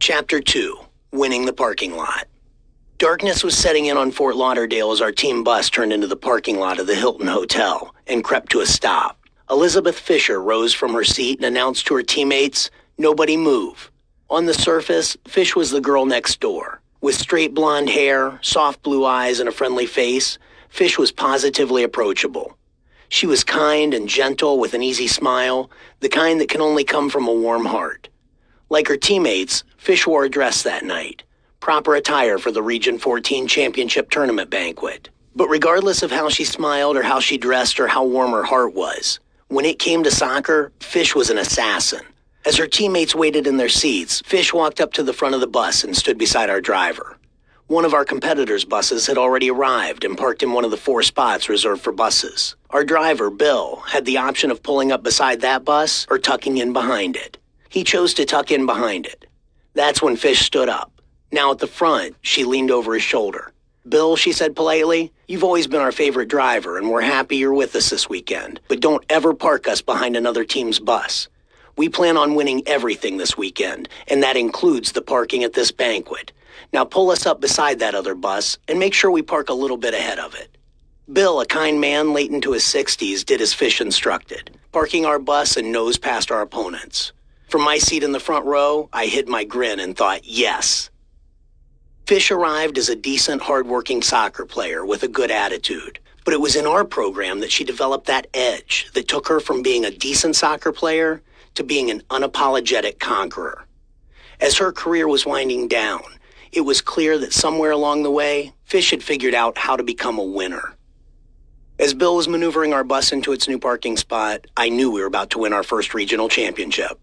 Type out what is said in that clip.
Chapter 2, Winning the Parking Lot. Darkness was setting in on Fort Lauderdale as our team bus turned into the parking lot of the Hilton Hotel and crept to a stop. Elizabeth Fisher rose from her seat and announced to her teammates, "Nobody move." On the surface, Fish was the girl next door. With straight blonde hair, soft blue eyes, and a friendly face, Fish was positively approachable. She was kind and gentle with an easy smile, the kind that can only come from a warm heart. Like her teammates, Fish wore a dress that night, proper attire for the Region 14 Championship Tournament banquet. But regardless of how she smiled or how she dressed or how warm her heart was, when it came to soccer, Fish was an assassin. As her teammates waited in their seats, Fish walked up to the front of the bus and stood beside our driver. One of our competitors' buses had already arrived and parked in one of the 4 spots reserved for buses. Our driver, Bill, had the option of pulling up beside that bus or tucking in behind it. He chose to tuck in behind it. That's when Fish stood up. Now at the front, she leaned over his shoulder. "Bill," she said politely, "you've always been our favorite driver and we're happy you're with us this weekend, but don't ever park us behind another team's bus. We plan on winning everything this weekend, and that includes the parking at this banquet. Now pull us up beside that other bus and make sure we park a little bit ahead of it." Bill, a kind man late into his 60s, did as Fish instructed, parking our bus and nose past our opponents. From my seat in the front row, I hid my grin and thought, yes. Fish arrived as a decent, hard-working soccer player with a good attitude. But it was in our program that she developed that edge that took her from being a decent soccer player to being an unapologetic conqueror. As her career was winding down, it was clear that somewhere along the way, Fish had figured out how to become a winner. As Bill was maneuvering our bus into its new parking spot, I knew we were about to win our first regional championship.